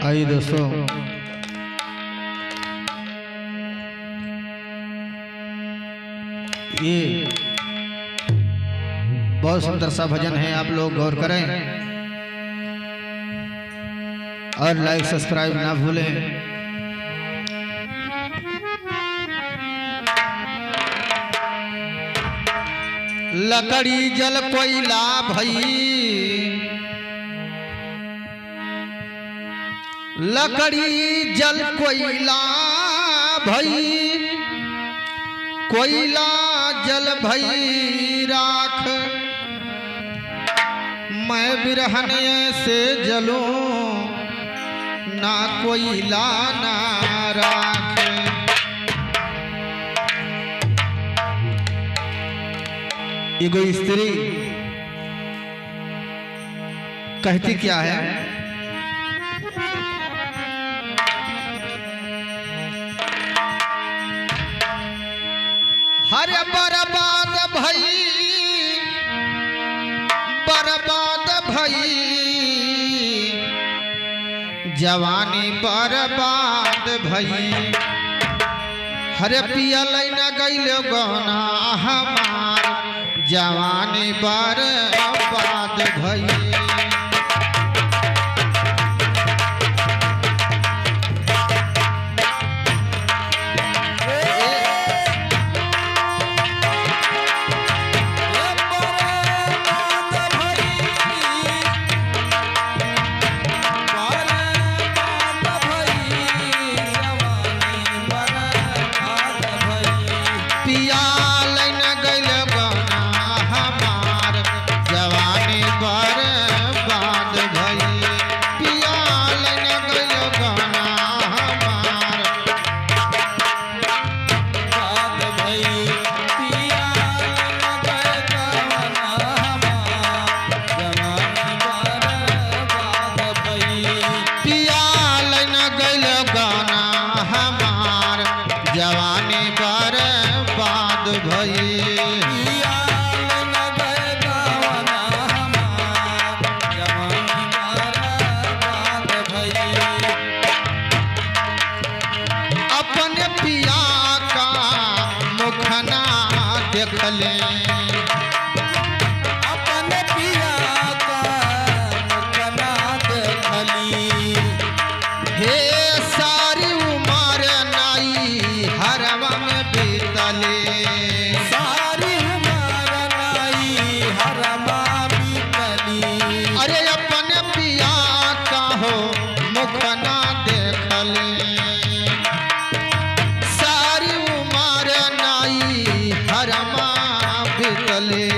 आइए दोस्तों, ये बहुत सुंदर सा भजन है, आप लोग गौर करें और लाइक सब्सक्राइब ना भूलें। लकड़ी जल कोयला भई, लकड़ी जल कोयला भई, कोयला जल भई राख, मैं बिरहन से जलूं ना कोयला ना राख। एगो स्त्री कहती क्या है, हरे बर्बाद भई, बर्बाद भई, जवानी बर्बाद भई, हरे पियल न गइल गहना हमार, जवानी बर्बाद भई। अपने पिया का मुखना देखली, हे सारी उमर नाई हरवा में बीतले, सारी उमर नाई हरवा बीतली, अरे अपने पिया का हो मुखना देखले, सारी उमर नाई हरवा बीतले,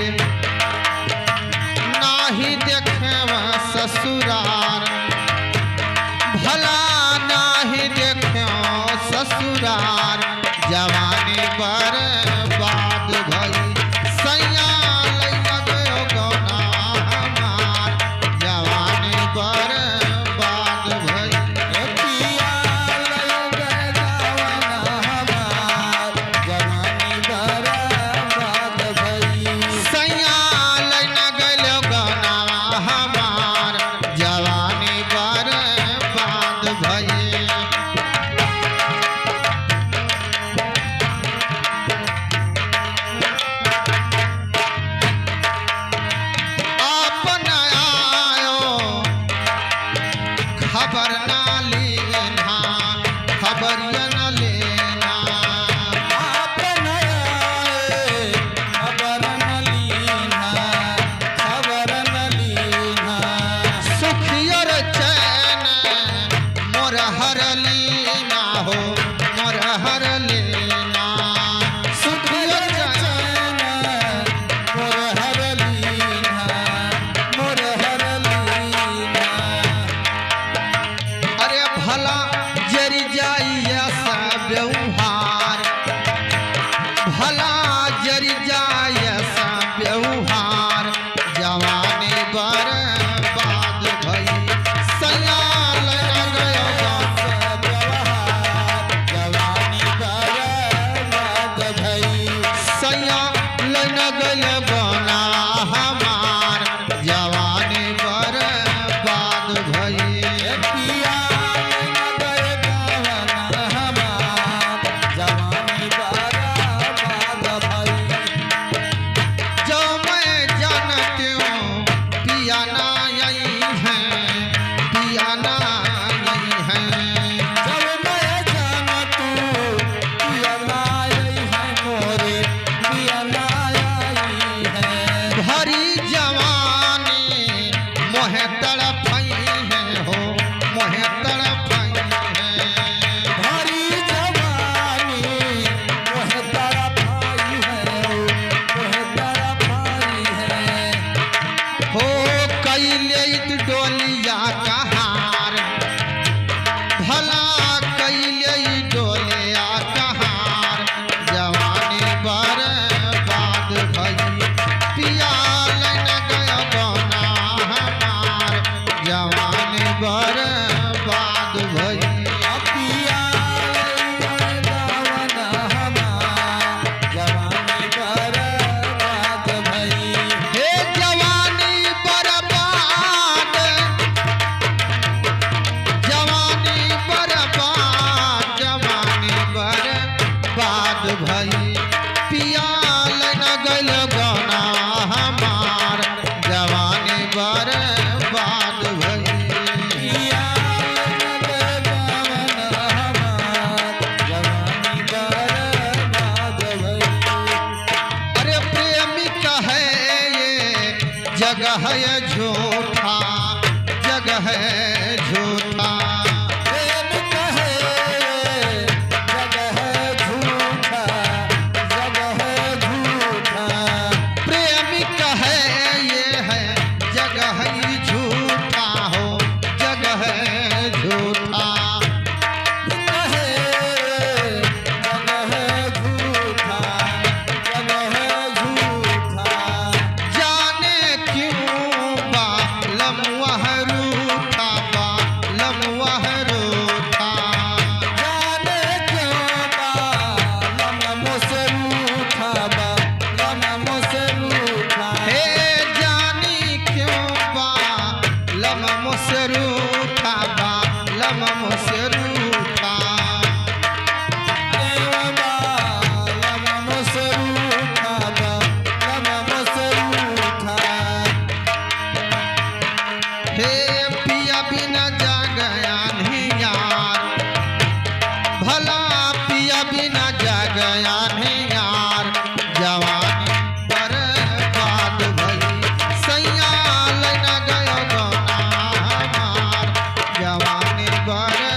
नाही देखे ससुरार भला, नाही देखे ससुरार, जवानी बर्बाद भई, सैया लइका गयो गौना हमार, जवानी बर्बाद भई। पिया लग गवाना हमार, जवानी बर्बाद भई, सैया लइका गयो गौना हमार, जवानी बर्बाद भई। खबर ना लेना, खबरिया ना लेना, खबर न लीना, खबर न लीना, सुखियर चैन मोर हर लीना हो, मोर हर लीना, सुखियर चैन मोर हर लीना, मोर हर लीना, अरे भला जरी जाइया जाना नहीं है। जब मैं जाना तू पिया ना आई है मोरे पिया ना आई है। भरी जवानी मोहे तड़पई है हो मोहे तड़पई है। भरी जवानी मोह तारा भाई है मोह तारा भाई है। हो कैले डोलिया कहार भला कैले डोलिया कहार जवानी बर्बाद भई पिया लैन गया गौना हमार जवानी बर्बाद भई। पिया दावन हमार जवानी बर्बाद भई। हे जवानी बर्बाद जवानी बर्बाद जवानी बर्बाद भई पिया लैन गइल गौना हमार जवानी बर्बाद भई। पिया दावन हमार जवानी बर्बाद भई। अरे प्रेमी कहे ये जगह है झूठा जगह है झूठा। प्रेम कहे जगह झूठा जगह झूठा। प्रेमी कहे ये है जगह ही झूठा हो जगह है झूठा। जगह झूठा जगह झूठा। जाने क्यों बालम वह रूठा बालम वह रूठा। जाने क्यों बालम मुझसे रूठा बालम मुझसे रूठा। हे जानी क्यों बालम मुझसे रूठा बालम मुझसे रूठा। बालम मुझसे रूठा बालम मुझसे रूठा। हे पिया बिना जा गया नहीं यार भला पिया बिना जा गया नहीं यार जवानी बर्बाद भई सैया लैन गयो गौना हमार जवानी बर्बाद